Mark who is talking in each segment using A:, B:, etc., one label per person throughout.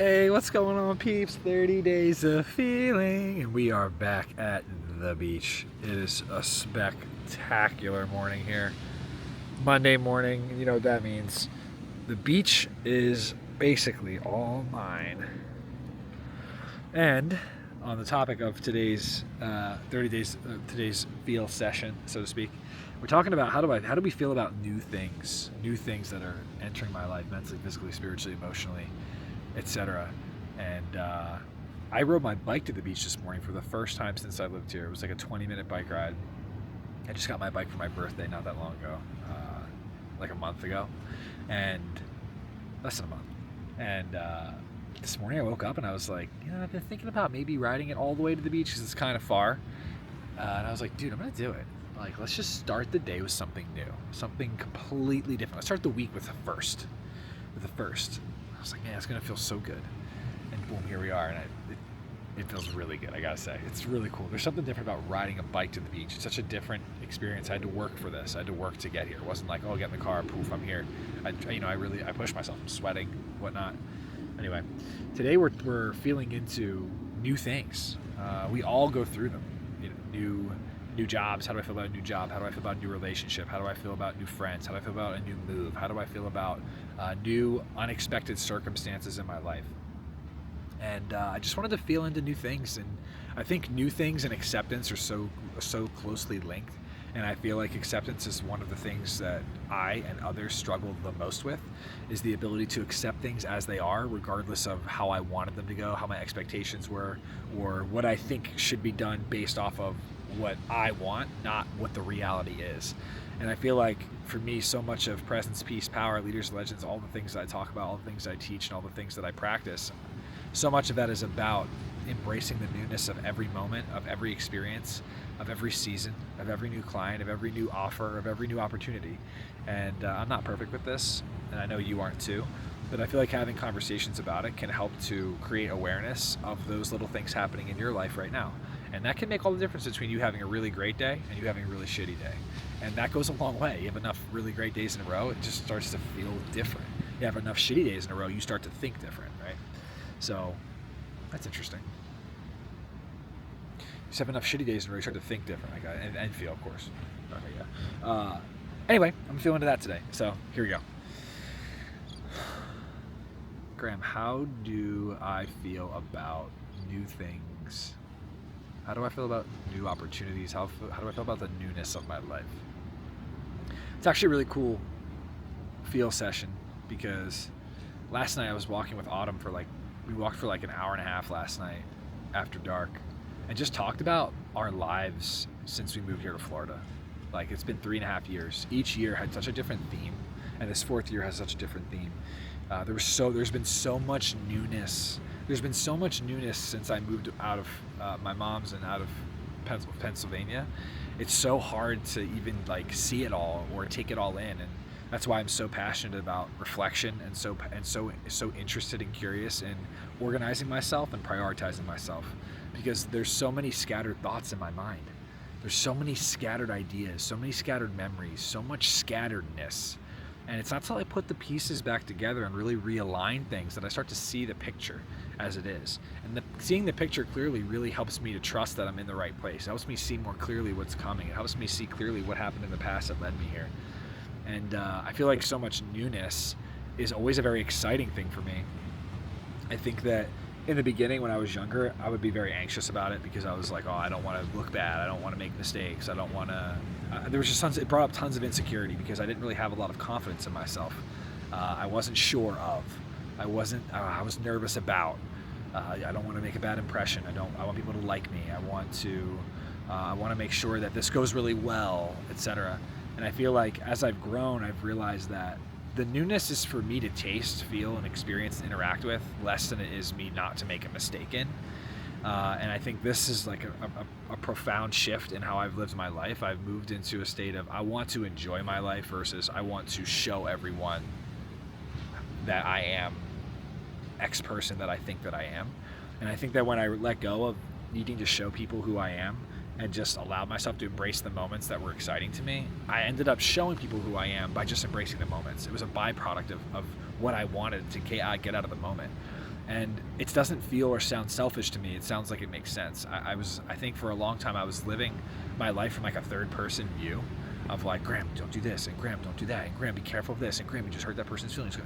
A: Hey, what's going on, peeps? 30 days of feeling, and we are back at the beach. It is a spectacular morning here. Monday morning, you know what that means. The beach is basically all mine. And on the topic of today's 30 days, today's feel session, so to speak, we're talking about how do we feel about new things that are entering my life, mentally, physically, spiritually, emotionally, etc. And I rode my bike to the beach this morning for the first time since I lived here. It was like a 20-minute bike ride. I just got my bike for my birthday not that long ago, like a month ago, and less than a month. And this morning I woke up and I was like, I've been thinking about maybe riding it all the way to the beach because it's kind of far. And I was like, dude, I'm gonna do it. Like, let's just start the day with something new, something completely different. Let's start the week with the first. I was like, man, it's gonna feel so good. And boom, here we are, and it feels really good, I gotta say. It's really cool. There's something different about riding a bike to the beach. It's such a different experience. I had to work for this. I had to work to get here. It wasn't like, oh, get in the car, poof, I'm here. I pushed myself. I'm sweating, whatnot. Anyway, today we're feeling into new things. We all go through them. New jobs. How do I feel about a new job? How do I feel about a new relationship? How do I feel about new friends? How do I feel about a new move? How do I feel about new unexpected circumstances in my life? And I just wanted to feel into new things, and I think new things and acceptance are so closely linked. And I feel like acceptance is one of the things that I and others struggle the most with, is the ability to accept things as they are, regardless of how I wanted them to go, how my expectations were, or what I think should be done based off of what I want, not what the reality is. And I feel like for me, so much of presence, peace, power, leaders, legends, all the things that I talk about, all the things I teach, and all the things that I practice, so much of that is about embracing the newness of every moment, of every experience, of every season, of every new client, of every new offer, of every new opportunity. And I'm not perfect with this, and I know you aren't too, but I feel like having conversations about it can help to create awareness of those little things happening in your life right now. And that can make all the difference between you having a really great day and you having a really shitty day. And that goes a long way. You have enough really great days in a row, it just starts to feel different. You have enough shitty days in a row, you start to think different, right? So that's interesting. You just have enough shitty days in a row, you start to think different, and feel, of course. Okay, yeah. Anyway, I'm feeling into that today. So here we go. Graham, how do I feel about new things? How do I feel about new opportunities? How do I feel about the newness of my life? It's actually a really cool feel session, because last night I was walking with Autumn we walked for like an hour and a half last night after dark, and just talked about our lives since we moved here to Florida. Like, it's been 3.5 years. Each year had such a different theme, and this 4th year has such a different theme. There's been so much newness. There's been so much newness since I moved out of my mom's and out of Pennsylvania. It's so hard to even see it all or take it all in, and that's why I'm so passionate about reflection and so interested and curious in organizing myself and prioritizing myself, because there's so many scattered thoughts in my mind. There's so many scattered ideas, so many scattered memories, so much scatteredness. And it's not until I put the pieces back together and really realign things that I start to see the picture as it is. And seeing the picture clearly really helps me to trust that I'm in the right place. It helps me see more clearly what's coming. It helps me see clearly what happened in the past that led me here. And I feel like so much newness is always a very exciting thing for me. I think that in the beginning, when I was younger, I would be very anxious about it, because I was like, oh, I don't want to look bad. I don't want to make mistakes. I don't want to... there was just it brought up tons of insecurity, because I didn't really have a lot of confidence in myself. I wasn't sure of. I was nervous about. I don't want to make a bad impression. I want people to like me. I want to make sure that this goes really well, etc. And I feel like as I've grown, I've realized that the newness is for me to taste, feel, and experience and interact with, less than it is me not to make a mistake in. And I think this is like a profound shift in how I've lived my life. I've moved into a state of, I want to enjoy my life versus I want to show everyone that I am X person that I think that I am. And I think that when I let go of needing to show people who I am and just allowed myself to embrace the moments that were exciting to me, I ended up showing people who I am by just embracing the moments. It was a byproduct of what I wanted to get out of the moment. And it doesn't feel or sound selfish to me. It sounds like it makes sense. I think for a long time I was living my life from like a third person view of like, Graham, don't do this, and Graham, don't do that, and Graham, be careful of this, and Graham, you just hurt that person's feelings.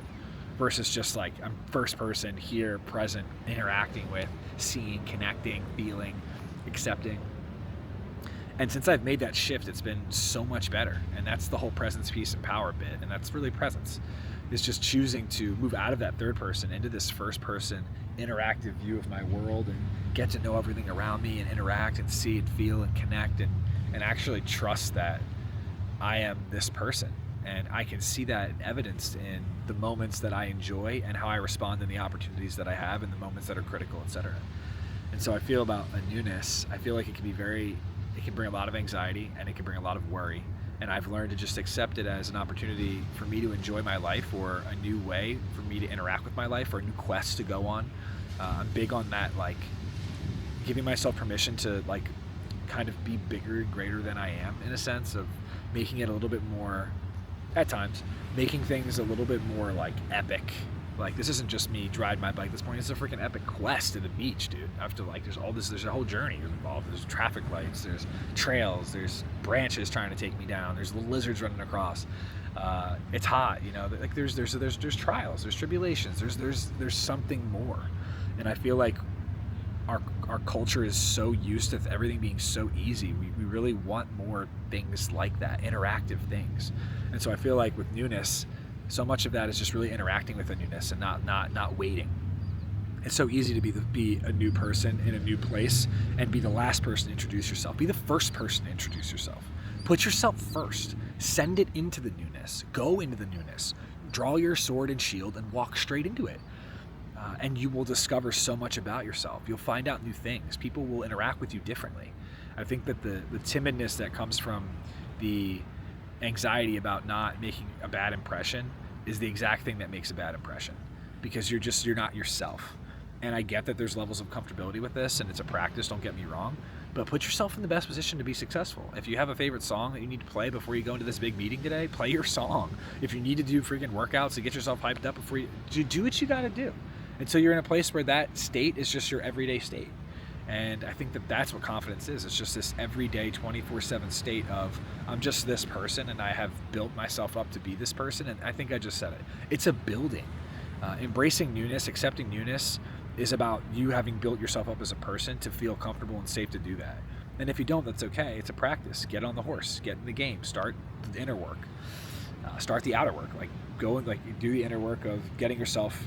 A: Versus just like, I'm first person here, present, interacting with, seeing, connecting, feeling, accepting. And since I've made that shift, it's been so much better. And that's the whole presence, peace, and power bit. And that's really presence. Is just choosing to move out of that third person into this first person interactive view of my world and get to know everything around me and interact and see and feel and connect and actually trust that I am this person. And I can see that evidenced in the moments that I enjoy and how I respond in the opportunities that I have in the moments that are critical, etc. And so I feel about a newness, I feel like it can bring a lot of anxiety and it can bring a lot of worry. And I've learned to just accept it as an opportunity for me to enjoy my life, or a new way for me to interact with my life, or a new quest to go on. I'm big on that, like giving myself permission to like kind of be bigger and greater than I am, in a sense of making it a little bit more, at times, making things a little bit more like epic. Like, this isn't just me riding my bike this morning, it's a freaking epic quest to the beach, dude. I have to like, there's a whole journey involved. There's traffic lights, there's trails, there's branches trying to take me down, there's little lizards running across. It's hot, you know, like there's trials, there's tribulations, there's something more. And I feel like our culture is so used to everything being so easy. We really want more things like that, interactive things. And so I feel like with newness, so much of that is just really interacting with the newness and not waiting. It's so easy to be a new person in a new place and be the last person to introduce yourself. Be the first person to introduce yourself. Put yourself first. Send it into the newness. Go into the newness. Draw your sword and shield and walk straight into it. And you will discover so much about yourself. You'll find out new things. People will interact with you differently. I think that the timidness that comes from the anxiety about not making a bad impression is the exact thing that makes a bad impression, because you're not yourself. And I get that there's levels of comfortability with this and it's a practice, don't get me wrong, but put yourself in the best position to be successful. If you have a favorite song that you need to play before you go into this big meeting today, play your song. If you need to do freaking workouts to get yourself hyped up before you do what you got to do until you're in a place where that state is just your everyday state. And I think that that's what confidence is. It's just this everyday 24/7 state of, I'm just this person and I have built myself up to be this person. And I think I just said it. It's a building. Embracing newness, accepting newness is about you having built yourself up as a person to feel comfortable and safe to do that. And if you don't, that's okay. It's a practice. Get on the horse, get in the game, start the inner work, start the outer work. Like go and like do the inner work of getting yourself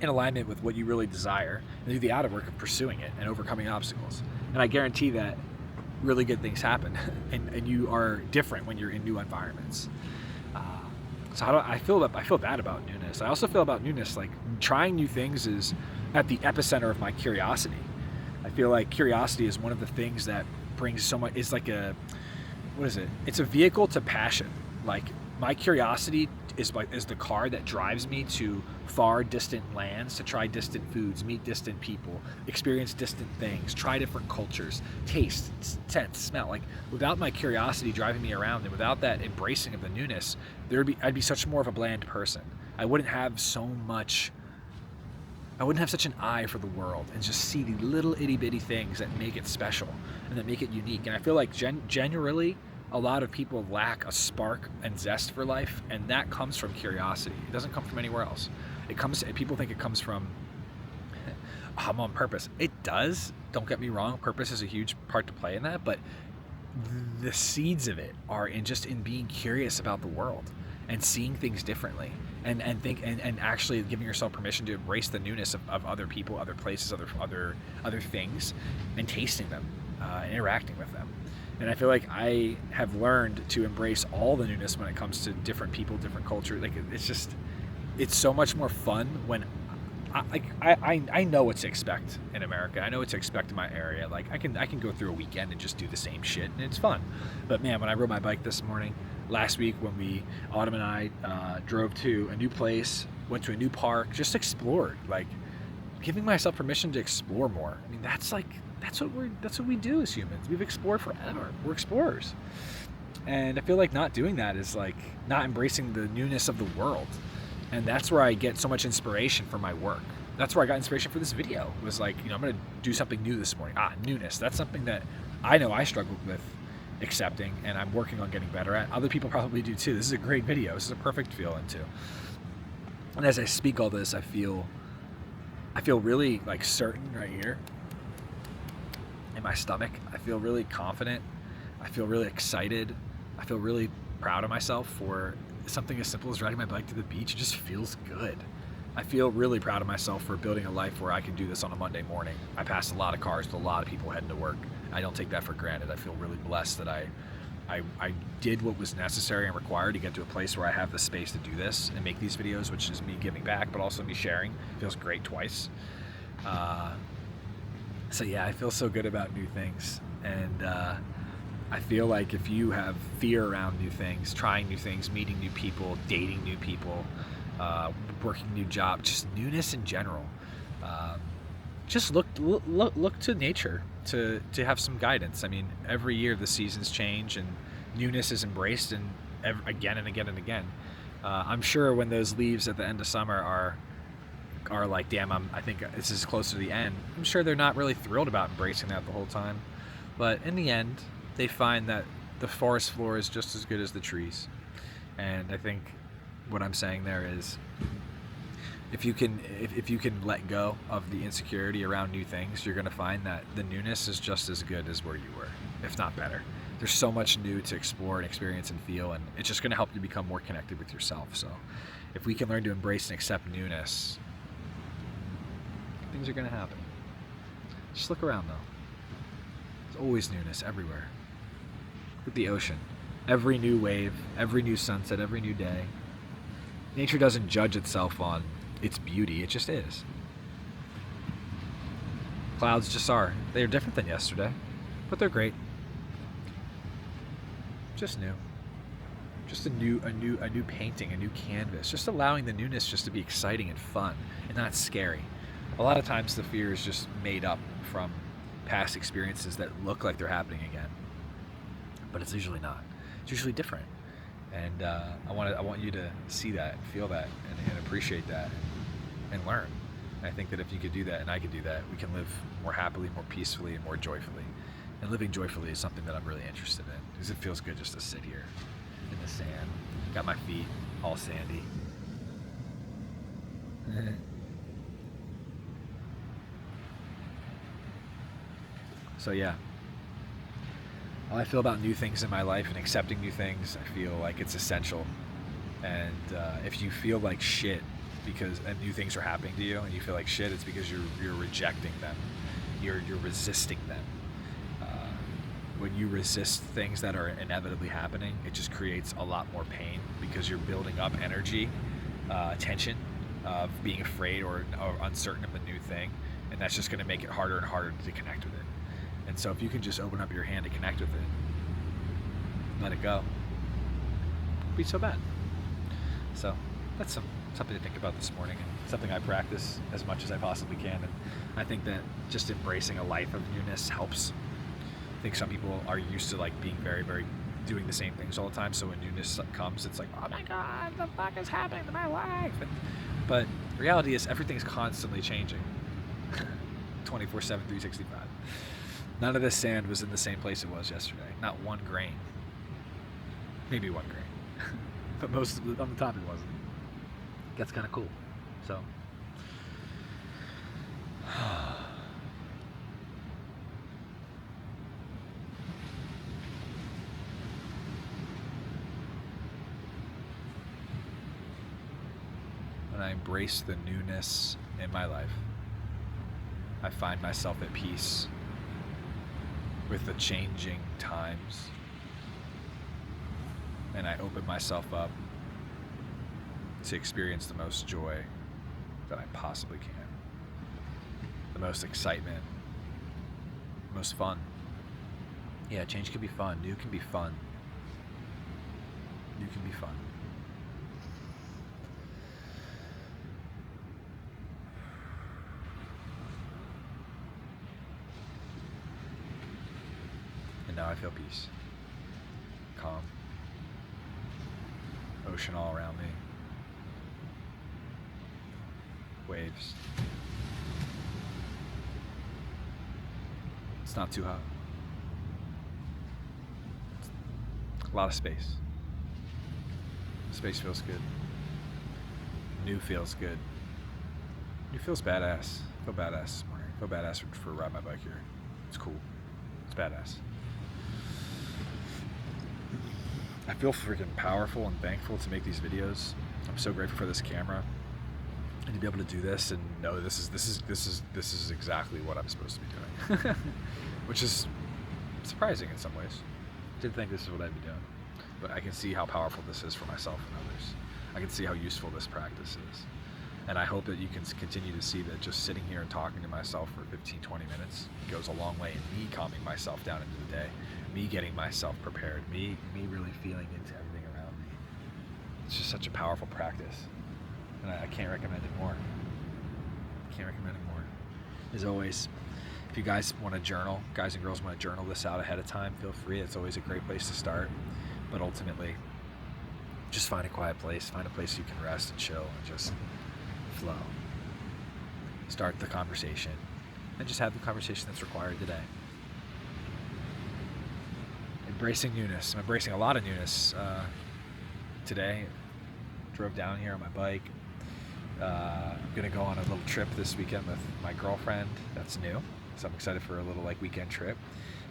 A: in alignment with what you really desire, and do the outer work of pursuing it and overcoming obstacles. And I guarantee that really good things happen and you are different when you're in new environments. So I feel bad about newness. I also feel about newness, like trying new things is at the epicenter of my curiosity. I feel like curiosity is one of the things that brings so much, it's like it's a vehicle to passion. Like my curiosity is the car that drives me to far distant lands, to try distant foods, meet distant people, experience distant things, try different cultures, taste, sense, smell. Like without my curiosity driving me around, and without that embracing of the newness, I'd be such more of a bland person. I wouldn't have such an eye for the world and just see the little itty bitty things that make it special and that make it unique. And I feel like generally a lot of people lack a spark and zest for life, and that comes from curiosity. It doesn't come from anywhere else. People think it comes from, I'm on purpose. It does, don't get me wrong, purpose is a huge part to play in that, but the seeds of it are in being curious about the world and seeing things differently and actually giving yourself permission to embrace the newness of other people, other places, other things, and tasting them, and interacting with them. And I feel like I have learned to embrace all the newness when it comes to different people, different culture. Like it's so much more fun when I know what to expect in America. I know what to expect in my area. Like I can go through a weekend and just do the same shit and it's fun. But man, when I rode my bike this morning, last week when Autumn and I drove to a new place, went to a new park, just explored, like giving myself permission to explore more. I mean, that's what we do as humans. We've explored forever. We're explorers. And I feel like not doing that is like not embracing the newness of the world. And that's where I get so much inspiration for my work. that's where I got inspiration for this video. It was like, I'm going to do something new this morning. Newness. That's something that I know I struggled with accepting, and I'm working on getting better at. Other people probably do too. This is a great video. This is a perfect feel into. And as I speak all this, I feel really like certain right here in my stomach. I feel really confident. I feel really excited. I feel really proud of myself for something as simple as riding my bike to the beach. It just feels good. I feel really proud of myself for building a life where I can do this on a Monday morning. I pass a lot of cars with a lot of people heading to work. I don't take that for granted. I feel really blessed that I did what was necessary and required to get to a place where I have the space to do this and make these videos, which is me giving back, but also me sharing. It feels great twice. So yeah, I feel so good about new things. And I feel like if you have fear around new things, trying new things, meeting new people, dating new people, working new job, just newness in general, just look to nature to have some guidance. I mean, every year the seasons change and newness is embraced, and again and again and again. I'm sure when those leaves at the end of summer are like, damn, I think this is close to the end, I'm sure they're not really thrilled about embracing that the whole time. But in the end, they find that the forest floor is just as good as the trees. And I think what I'm saying there is, if you can let go of the insecurity around new things, you're going to find that the newness is just as good as where you were, if not better. There's so much new to explore and experience and feel, and it's just going to help you become more connected with yourself. So if we can learn to embrace and accept newness, things are going to happen. Just look around, though. There's always newness everywhere. Look at the ocean. Every new wave, every new sunset, every new day. Nature doesn't judge itself on its beauty, it just is. Clouds just are. They're different than yesterday, but they're great. Just new. Just a new painting, a new canvas. Just allowing the newness just to be exciting and fun and not scary. A lot of times the fear is just made up from past experiences that look like they're happening again, but it's usually not. It's usually different. And I want you to see that, feel that, and appreciate that, and learn. And I think that if you could do that, and I could do that, we can live more happily, more peacefully, and more joyfully. And living joyfully is something that I'm really interested in, because it feels good just to sit here in the sand. Got my feet all sandy. So yeah. How I feel about new things in my life and accepting new things, I feel like it's essential. And if you feel like shit because new things are happening to you and you feel like shit, it's because you're rejecting them. You're resisting them. When you resist things that are inevitably happening, it just creates a lot more pain because you're building up energy, tension of being afraid or uncertain of the new thing, and that's just going to make it harder and harder to connect with it. And so if you can just open up your hand to connect with it, let it go, it won't be so bad. So that's something to think about this morning, and something I practice as much as I possibly can. And I think that just embracing a life of newness helps. I think some people are used to like being very, very doing the same things all the time. So when newness comes, it's like, oh my God, the fuck is happening to my life? But reality is everything's constantly changing. 24/7, 365. None of this sand was in the same place it was yesterday. Not one grain. Maybe one grain. But most of it on the top it wasn't. That's kind of cool. So. When I embrace the newness in my life, I find myself at peace with the changing times, and I open myself up to experience the most joy that I possibly can, the most excitement, the most fun. Yeah, change can be fun. New can be fun. New can be fun. Now I feel peace, calm, ocean all around me, waves. It's not too hot. A lot of space. Space feels good. New feels good. New feels badass. I feel badass this morning. I feel badass for riding my bike here. It's cool. It's badass. I feel freaking powerful and thankful to make these videos. I'm so grateful for this camera and to be able to do this and know this is exactly what I'm supposed to be doing, which is surprising in some ways. Didn't think this is what I'd be doing, but I can see how powerful this is for myself and others. I can see how useful this practice is. And I hope that you can continue to see that just sitting here and talking to myself for 15, 20 minutes goes a long way in me calming myself down into the day, me getting myself prepared, me really feeling into everything around me. It's just such a powerful practice. And I can't recommend it more. Can't recommend it more. As always, if you guys want to journal, guys and girls want to journal this out ahead of time, feel free. It's always a great place to start. But ultimately, just find a quiet place, find a place you can rest and chill and just flow. Start the conversation and just have the conversation that's required today. Embracing newness. I'm embracing a lot of newness today. Drove down here on my bike. I'm gonna go on a little trip this weekend with my girlfriend. That's new, so I'm excited for a little weekend trip.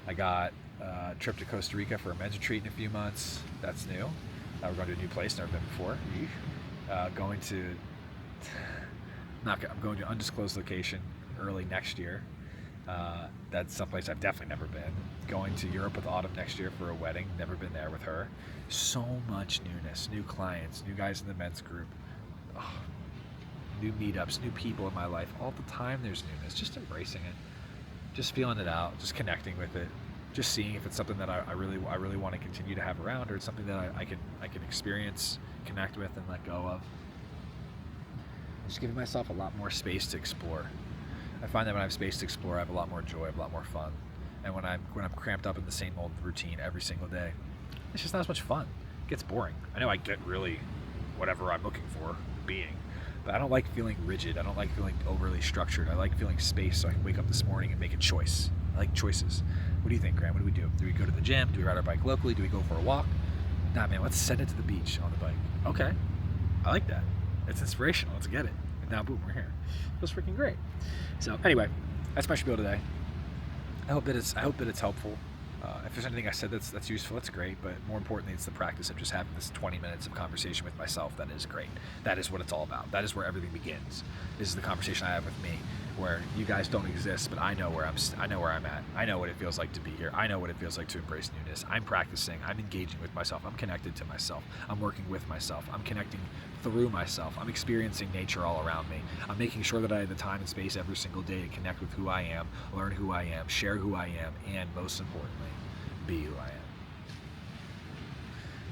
A: I got a trip to Costa Rica for a men's retreat in a few months. That's new. We're going to a new place, never been before. I'm going to an undisclosed location early next year. That's someplace I've definitely never been. Going to Europe with Autumn next year for a wedding. Never been there with her. So much newness, new clients, new guys in the men's group, new meetups, new people in my life. All the time there's newness. Just embracing it, just feeling it out, just connecting with it, just seeing if it's something that I really want to continue to have around, or it's something that I can experience, connect with, and let go of. Just giving myself a lot more space to explore. I find that when I have space to explore, I have a lot more joy, I have a lot more fun. And when I'm cramped up in the same old routine every single day, it's just not as much fun. It gets boring. I know I get really whatever I'm looking for being, but I don't like feeling rigid. I don't like feeling overly structured. I like feeling space so I can wake up this morning and make a choice. I like choices. What do you think, Graham? What do we do? Do we go to the gym? Do we ride our bike locally? Do we go for a walk? Nah, man, let's send it to the beach on the bike. Okay, I like that. It's inspirational. Let's get it. And now, boom, we're here. Feels freaking great. So anyway, that's my spiel today. I hope that it's helpful. If there's anything I said that's useful, that's great. But more importantly, it's the practice of just having this 20 minutes of conversation with myself. That is great. That is what it's all about. That is where everything begins. This is the conversation I have with me, where you guys don't exist, but I know where I'm at. I know what it feels like to be here. I know what it feels like to embrace newness. I'm practicing. I'm engaging with myself. I'm connected to myself. I'm working with myself. I'm connecting through myself. I'm experiencing nature all around me. I'm making sure that I have the time and space every single day to connect with who I am, learn who I am, share who I am, and most importantly, be who I am.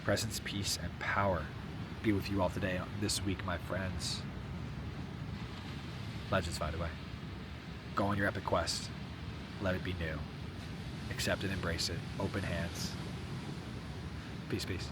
A: Presence, peace, and power be with you all today, this week, my friends. Legends find a way. Go on your epic quest. Let it be new. Accept it, embrace it. Open hands. Peace, peace.